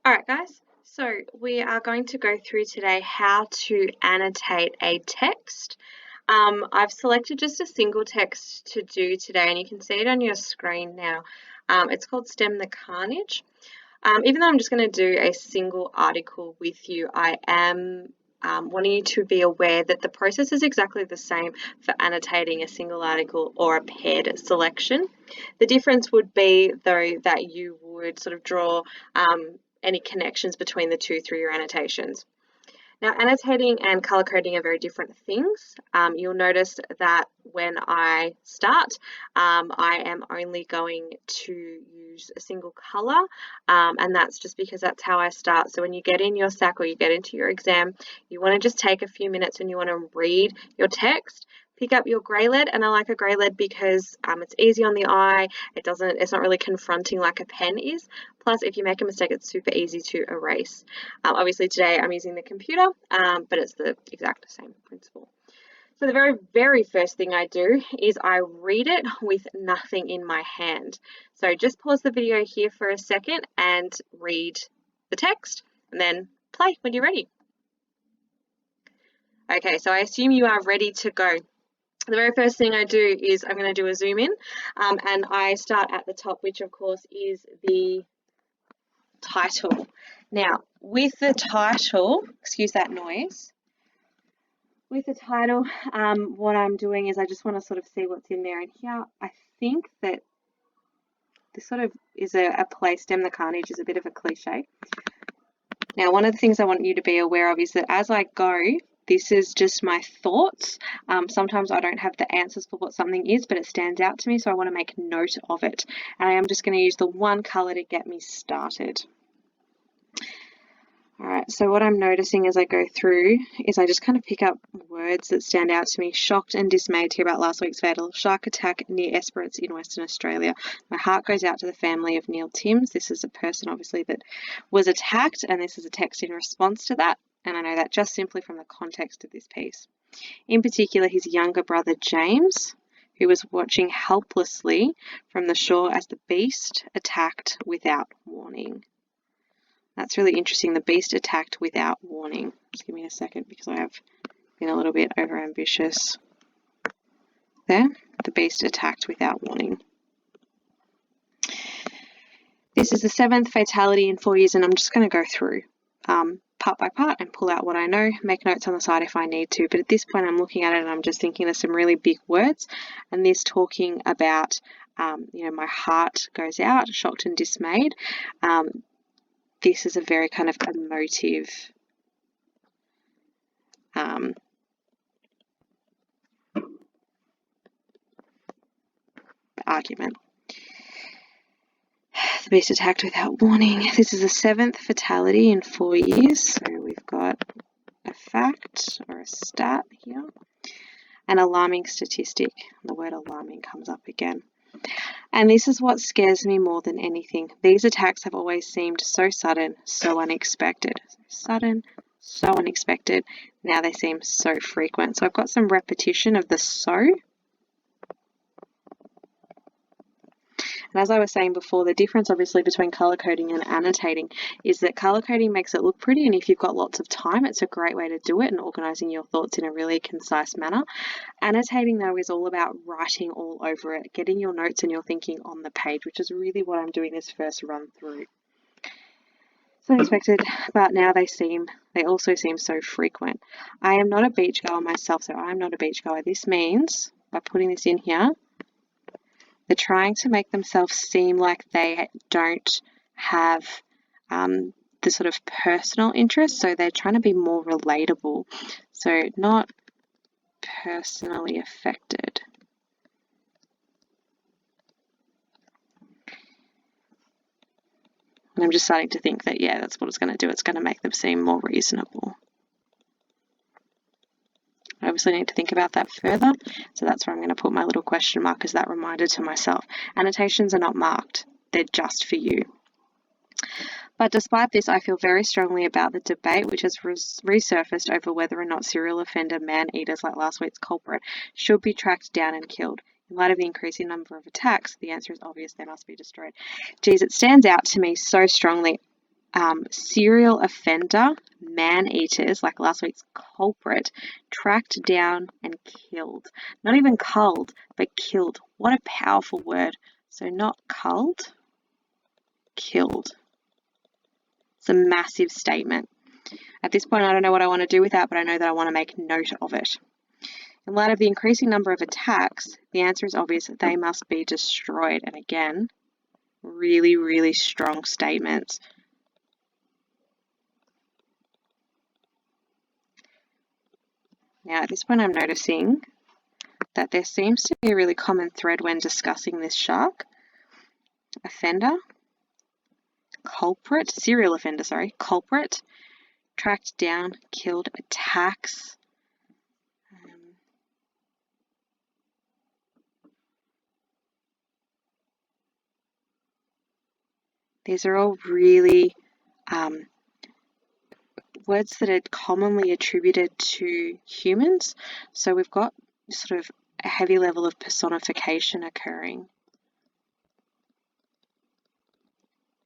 Alright guys, so we are going to go through today how to annotate a text. I've selected just a single text to do today and you can see it on your screen now. It's called Stem the Carnage. Even though I'm just going to do a single article with you, I am wanting you to be aware that the process is exactly the same for annotating a single article or a paired selection. The difference would be, though, that you would sort of draw any connections between the two through your annotations. Now, annotating and color coding are very different things. You'll notice that when I start, I am only going to use a single color, and that's just because that's how I start. So when you get in your SAC or you get into your exam, you want to just take a few minutes and you want to read your text. Pick up your grey lead, and I like a grey lead because it's easy on the eye. It's not really confronting like a pen is. Plus, if you make a mistake, it's super easy to erase. Obviously today I'm using the computer, but it's the exact same principle. So the very, very first thing I do is I read it with nothing in my hand. So just pause the video here for a second and read the text and then play when you're ready. Okay, so I assume you are ready to go. The very first thing I do is I'm going to do a zoom in, and I start at the top, which of course is the title. Now, with the title, excuse that noise, with the title, what I'm doing is I just want to sort of see what's in there. And here, I think that this sort of is a play. Stem the Carnage is a bit of a cliche. Now, one of the things I want you to be aware of is that as I go, this is just my thoughts. Sometimes I don't have the answers for what something is, but it stands out to me, so I want to make note of it. And I am just going to use the one color to get me started. All right, so what I'm noticing as I go through is I just kind of pick up words that stand out to me. Shocked and dismayed to hear about last week's fatal shark attack near Esperance in Western Australia. My heart goes out to the family of Neil Timms. This is a person, obviously, that was attacked, and this is a text in response to that. And I know that just simply from the context of this piece. In particular, his younger brother, James, who was watching helplessly from the shore as the beast attacked without warning. That's really interesting. The beast attacked without warning. Just give me a second because I have been a little bit overambitious there. The beast attacked without warning. This is the 7th fatality in 4 years, and I'm just going to go through part by part and pull out what I know, make notes on the side if I need to. But at this point, I'm looking at it and I'm just thinking there's some really big words, and this talking about, my heart goes out, shocked and dismayed. This is a very kind of emotive argument. The beast attacked without warning. This is the 7th fatality in 4 years. So we've got a fact or a stat here. An alarming statistic. The word alarming comes up again. And this is what scares me more than anything. These attacks have always seemed so sudden, so unexpected. Sudden, so unexpected. Now they seem so frequent. So I've got some repetition of the so. And as I was saying before, the difference obviously between color coding and annotating is that color coding makes it look pretty, and if you've got lots of time, it's a great way to do it and organizing your thoughts in a really concise manner. Annotating, though, is all about writing all over it, getting your notes and your thinking on the page, which is really what I'm doing this first run through. So unexpected, but now they also seem so frequent. I am not a beachgoer myself, so I'm not a beachgoer. This means, by putting this in here, they're trying to make themselves seem like they don't have the sort of personal interest, so they're trying to be more relatable. So not personally affected. And I'm just starting to think that, yeah, that's what it's going to do. It's going to make them seem more reasonable. I obviously need to think about that further, so that's where I'm going to put my little question mark as that reminder to myself. Annotations are not marked, they're just for you. But despite this, I feel very strongly about the debate which has resurfaced over whether or not serial offender man-eaters like last week's culprit should be tracked down and killed. In light of the increasing number of attacks, the answer is obvious: they must be destroyed. Geez, it stands out to me so strongly. serial offender, man-eaters, like last week's culprit, tracked down and killed. Not even culled, but killed. What a powerful word. So not culled, killed. It's a massive statement. At this point, I don't know what I want to do with that, but I know that I want to make note of it. In light of the increasing number of attacks, the answer is obvious that they must be destroyed. And again, really, really strong statements. Now, at this point, I'm noticing that there seems to be a really common thread when discussing this shark. Offender, culprit, serial offender, sorry, culprit, tracked down, killed, attacks. These are all really words that are commonly attributed to humans. So we've got sort of a heavy level of personification occurring.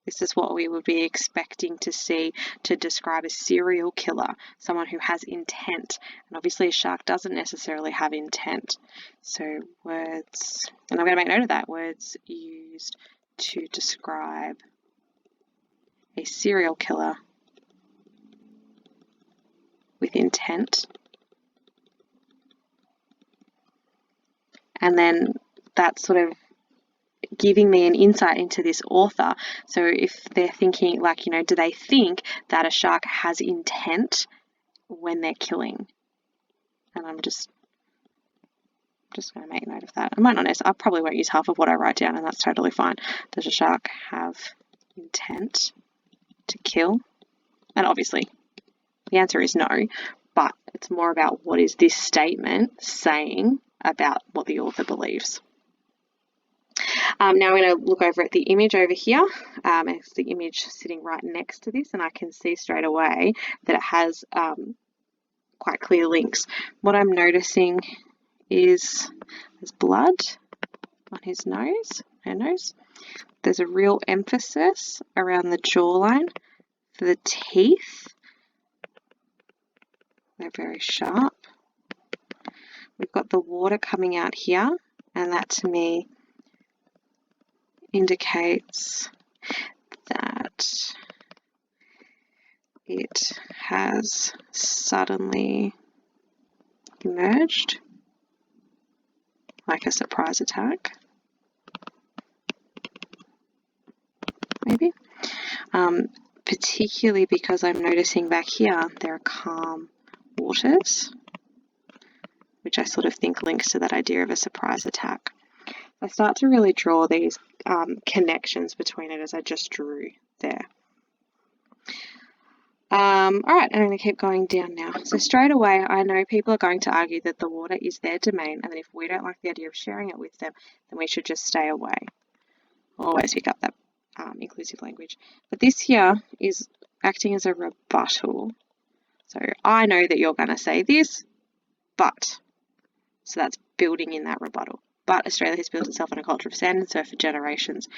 This is what we would be expecting to see to describe a serial killer, someone who has intent. And obviously a shark doesn't necessarily have intent. So words, and I'm going to make note of that, words used to describe a serial killer with intent. And then that's sort of giving me an insight into this author. So if they're thinking, like, do they think that a shark has intent when they're killing? And I'm just going to make note of that. I might not necessarily, I probably won't use half of what I write down, and that's totally fine. Does a shark have intent to kill? And obviously the answer is no, but it's more about what is this statement saying about what the author believes. Now I'm going to look over at the image over here. It's the image sitting right next to this, and I can see straight away that it has quite clear links. What I'm noticing is there's blood on his nose, her nose. There's a real emphasis around the jawline for the teeth. They're very sharp. We've got the water coming out here, and that to me indicates that it has suddenly emerged like a surprise attack, maybe. Particularly because I'm noticing back here there are calm waters, which I sort of think links to that idea of a surprise attack. I start to really draw these connections between it as I just drew there. All right, I'm going to keep going down now. So straight away, I know people are going to argue that the water is their domain, and that if we don't like the idea of sharing it with them, then we should just stay away. Always pick up that inclusive language. But this here is acting as a rebuttal. So I know that you're going to say this, but. So that's building in that rebuttal. But Australia has built itself on a culture of sand and surf for generations.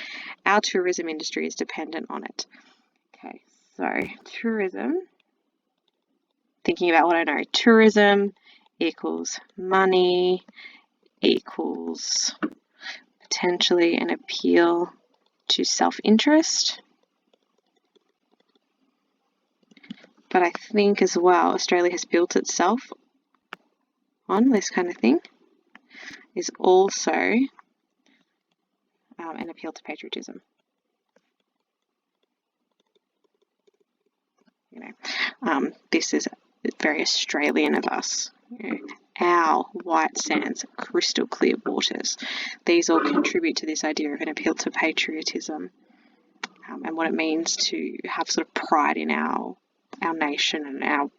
Our tourism industry is dependent on it. Okay, so tourism, thinking about what I know, tourism equals money equals potentially an appeal to self-interest. But I think as well, Australia has built itself on this kind of thing, is also an appeal to patriotism. This is very Australian of us. Our white sands, crystal clear waters. These all contribute to this idea of an appeal to patriotism and what it means to have sort of pride in our nation and our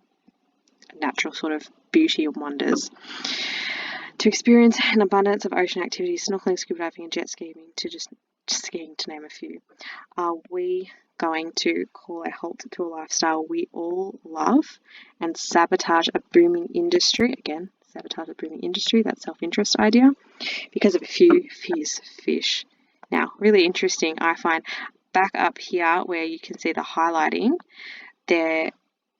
natural sort of beauty and wonders. To experience an abundance of ocean activities, snorkeling, scuba diving, and jet skiing, to name a few. Are we going to call a halt to a lifestyle we all love and sabotage a booming industry? Again, sabotage a booming industry, that self-interest idea, because of a few fierce fish. Now, really interesting, I find back up here where you can see the highlighting, there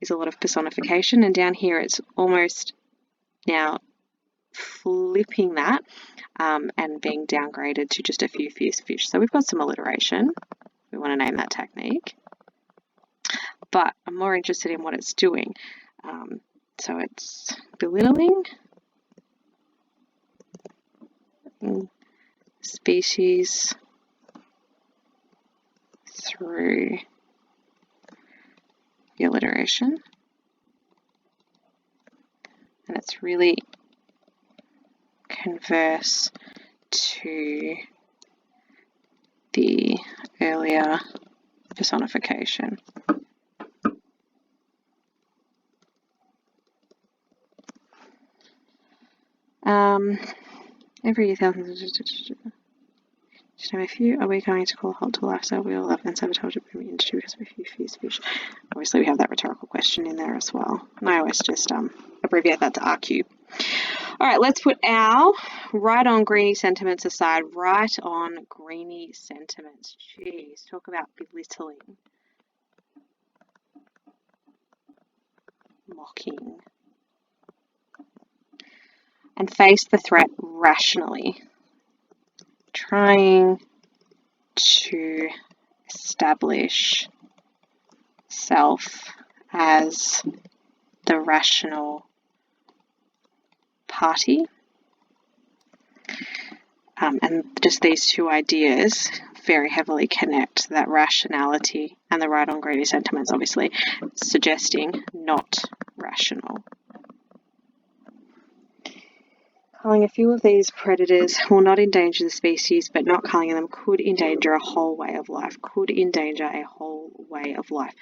is a lot of personification, and down here it's almost now flipping that and being downgraded to just a few fierce fish. So we've got some alliteration. We want to name that technique. But I'm more interested in what it's doing. So it's belittling species through the alliteration. And it's really converse to the earlier personification. Every 1,000. Just name a few. Are we going to call a halt to lifestyle? We all love and sabotage it industry because of a few fierce fish. Obviously, we have that rhetorical question in there as well. And I always just abbreviate that to RQ. All right, let's put our right on greeny sentiments aside. Right on greeny sentiments. Jeez, talk about belittling. Mocking. And face the threat rationally. Trying to establish self as the rational party. And just these two ideas very heavily connect, that rationality and the right on greedy sentiments, obviously suggesting not rational. Culling a few of these predators will not endanger the species, but not culling them could endanger a whole way of life. Could endanger a whole way of life.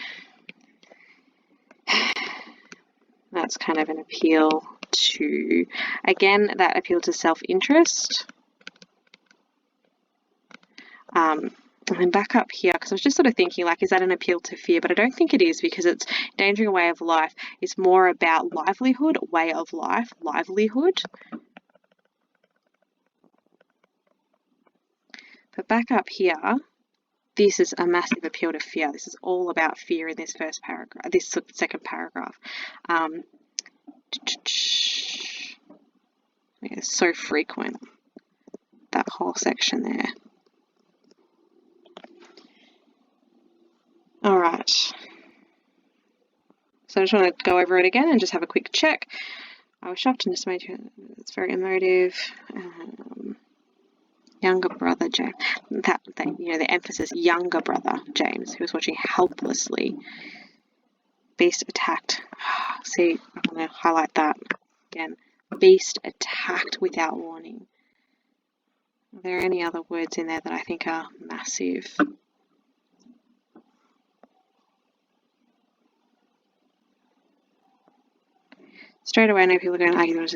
That's kind of an appeal to, again, that appeal to self-interest. And then back up here, because I was just sort of thinking, like, is that an appeal to fear? But I don't think it is, because it's endangering a way of life. It's more about livelihood, way of life, livelihood. But back up here, this is a massive appeal to fear. This is all about fear in this first paragraph, this second paragraph. It's so frequent, that whole section there. All right. So I just want to go over it again and just have a quick check. I was shocked and dismayed. It's very emotive. Younger brother James, the emphasis, younger brother James, who was watching helplessly. Beast attacked. See, I'm going to highlight that again. Beast attacked without warning. Are there any other words in there that I think are massive? Straight away, I know people are going to argue.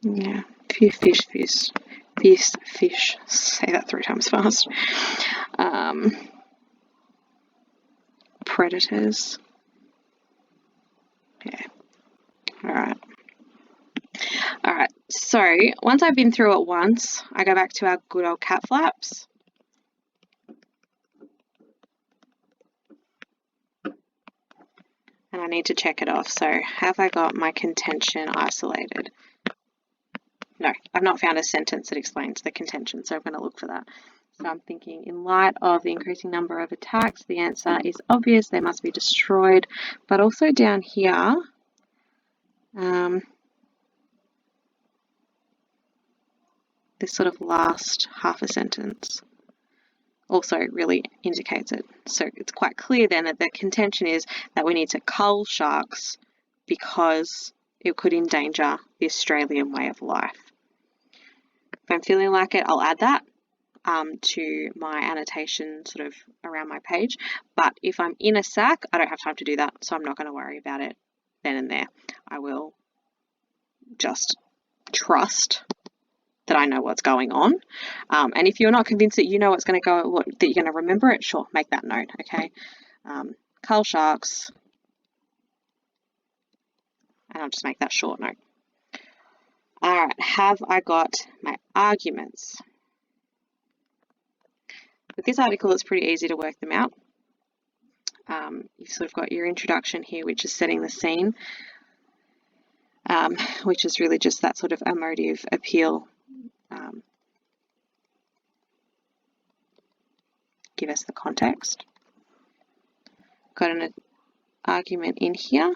Yeah, few fish. Say that 3 times fast. Predators. Yeah. Alright. Alright, so once I've been through it once, I go back to our good old cat flaps. And I need to check it off. So have I got my contention isolated? No, I've not found a sentence that explains the contention, so I'm going to look for that. So I'm thinking, in light of the increasing number of attacks, the answer is obvious, they must be destroyed. But also down here, this sort of last half a sentence also really indicates it. So it's quite clear then that the contention is that we need to cull sharks because it could endanger the Australian way of life. If I'm feeling like it, I'll add that to my annotation sort of around my page. But if I'm in a sack, I don't have time to do that, so I'm not going to worry about it then and there. I will just trust that I know what's going on. And if you're not convinced that you know what's going to go, that you're going to remember it, sure, make that note, okay? Cull sharks And I'll just make that short note. All right, have I got my arguments? With this article, it's pretty easy to work them out. You've sort of got your introduction here, which is setting the scene, which is really just that sort of emotive appeal. Give us the context. Got an argument in here,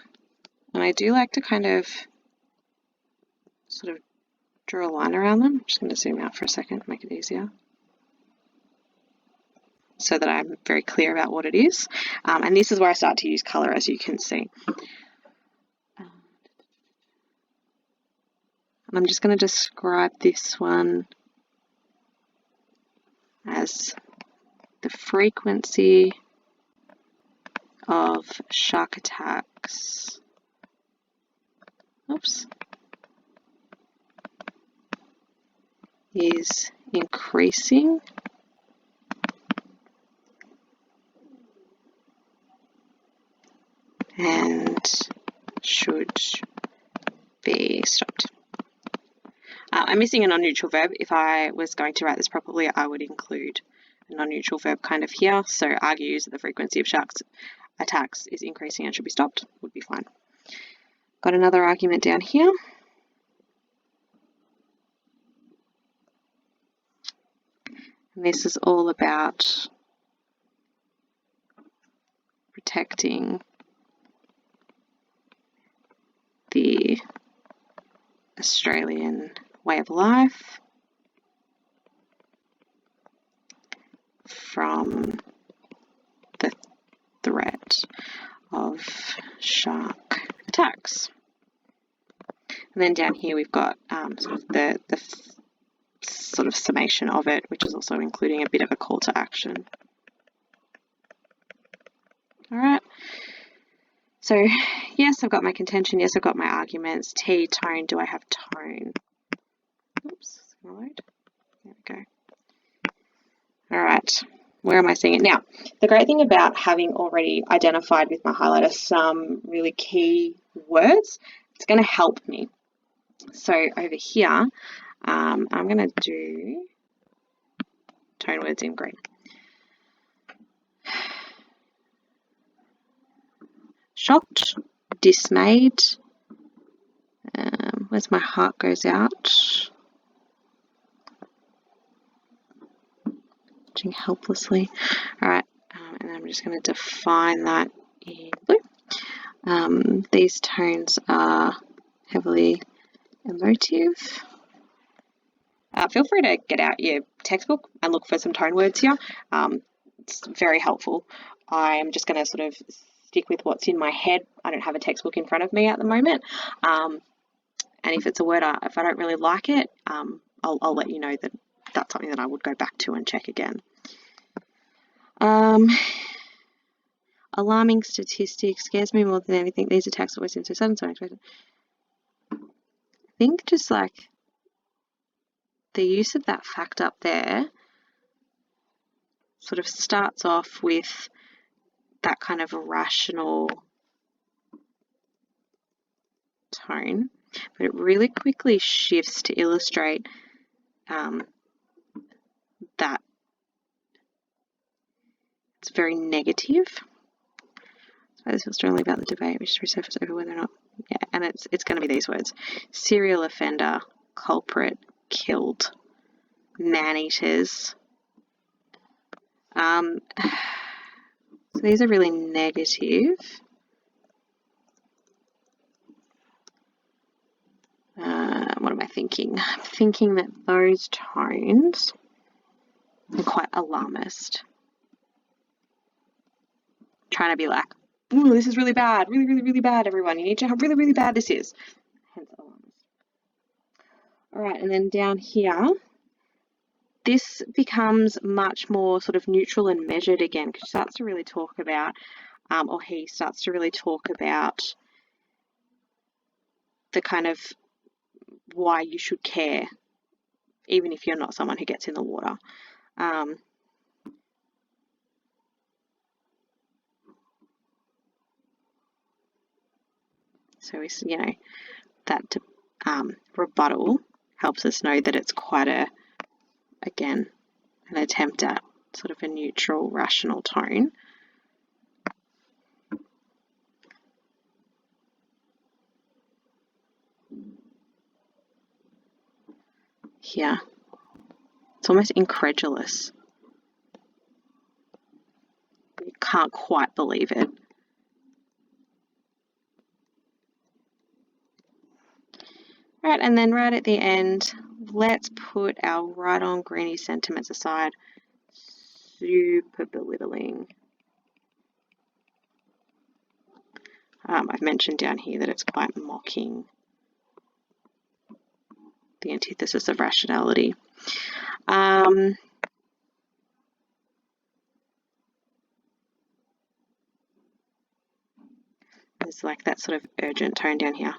and I do like to kind of sort of draw a line around them. I'm just going to zoom out for a second, make it easier, so that I'm very clear about what it is. And this is where I start to use colour, as you can see. And I'm just going to describe this one as the frequency of shark attacks. Oops. Is increasing and should be stopped. I'm missing a non-neutral verb. If I was going to write this properly, I would include a non-neutral verb kind of here. So argues that the frequency of sharks attacks is increasing and should be stopped would be fine. Got another argument down here. And this is all about protecting the Australian way of life from the threat of shark attacks. And then down here we've got sort of the sort of summation of it, which is also including a bit of a call to action. All right. So yes, I've got my contention. Yes, I've got my arguments. T, tone. Do I have tone? Oops, it's going to load. There we go. All right. Where am I seeing it? Now, the great thing about having already identified with my highlighter some really key words, it's going to help me. So over here, I'm going to do tone words in green. Shocked, dismayed, where's my heart goes out, helplessly. All right, and I'm just going to define that in blue. These tones are heavily emotive. Feel free to get out your textbook and look for some tone words here. It's very helpful. I'm just going to sort of stick with what's in my head. I don't have a textbook in front of me at the moment. And if it's a word, if I don't really like it, I'll let you know that that's something that I would go back to and check again. Alarming statistics scares me more than anything. These attacks always seem so sudden, so unexpected. I think just like the use of that fact up there sort of starts off with that kind of rational tone, but it really quickly shifts to illustrate that it's very negative. So this feels strongly about the debate which resurfaced over whether or not, yeah, and it's going to be these words: serial offender, culprit, killed, man-eaters. So these are really negative. What am I thinking? I'm thinking that those tones are quite alarmist. Trying to be like, ooh, this is really bad, really, really, really bad, everyone. You need to know how really, really bad this is. Hence alarmist. All right, and then down here, this becomes much more sort of neutral and measured again, because she starts to really talk about, or he starts to really talk about the kind of why you should care, even if you're not someone who gets in the water. So we, you know, that rebuttal helps us know that it's quite again, an attempt at sort of a neutral, rational tone. Here, it's almost incredulous. You can't quite believe it. All right, and then right at the end, let's put our right on greeny sentiments aside. Super belittling. I've mentioned down here that it's quite mocking, the antithesis of rationality. There's like that sort of urgent tone down here.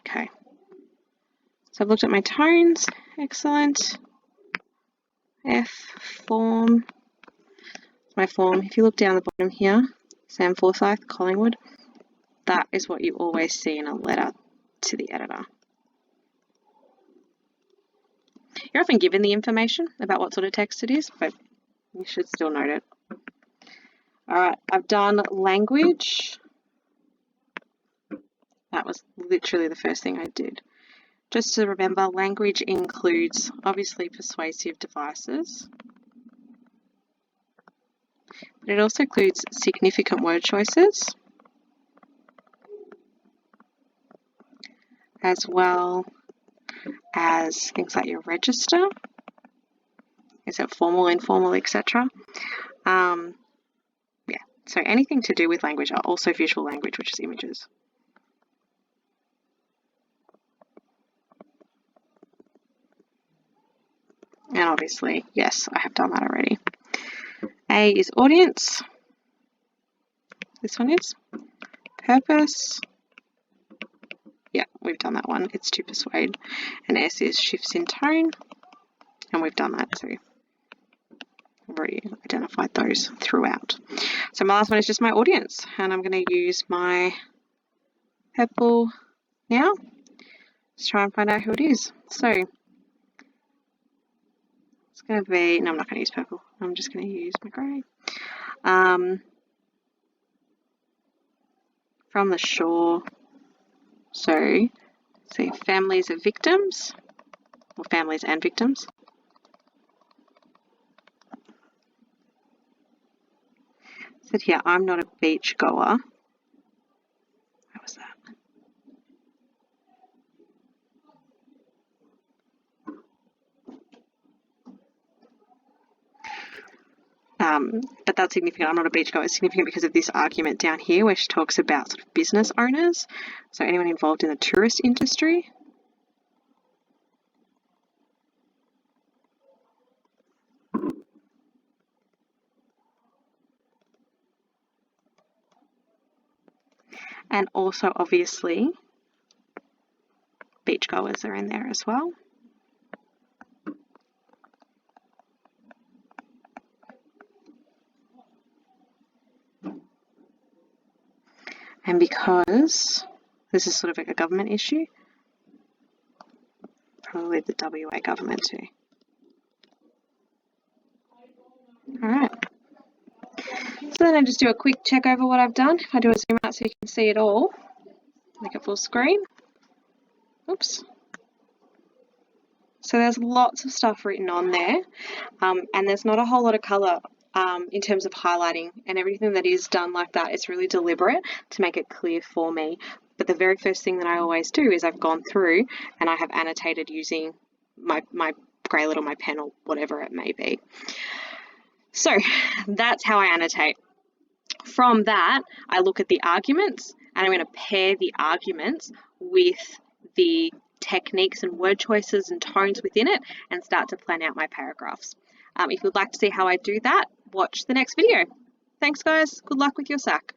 Okay, so I've looked at my tones. Excellent. F, form. My form, if you look down the bottom here, Sam Forsyth, Collingwood, that is what you always see in a letter to the editor. You're often given the information about what sort of text it is, but you should still note it. All right, I've done language. That was literally the first thing I did. Just to remember, language includes obviously persuasive devices, but it also includes significant word choices, as well as things like your register. Is it formal, informal, etc.? Yeah, so anything to do with language are also visual language, which is images. And obviously, yes, I have done that already. A is audience. This one is purpose. Yeah, we've done that one. It's to persuade. And S is shifts in tone. And we've done that too. I've already identified those throughout. So my last one is just my audience. And I'm going to use my purple now. Let's try and find out who it is. So it's going to be, no, I'm not going to use purple. I'm just going to use my grey. From the shore. So, see, families of victims, or families and victims. Said here, I'm not a beach goer. How was that? But that's significant. I'm not a beachgoer. It's significant because of this argument down here where she talks about sort of business owners. So anyone involved in the tourist industry. And also, obviously, beachgoers are in there as well. And because this is sort of like a government issue, probably the WA government too. All right. So then I just do a quick check over what I've done. If I do a zoom out so you can see it all, make it full screen. Oops. So there's lots of stuff written on there, and there's not a whole lot of colour in terms of highlighting, and everything that is done like that is really deliberate to make it clear for me. But the very first thing that I always do is I've gone through and I have annotated using my Greylette or my pen or whatever it may be. So that's how I annotate. From that, I look at the arguments and I'm going to pair the arguments with the techniques and word choices and tones within it and start to plan out my paragraphs. If you'd like to see how I do that, watch the next video. Thanks guys, good luck with your SAC.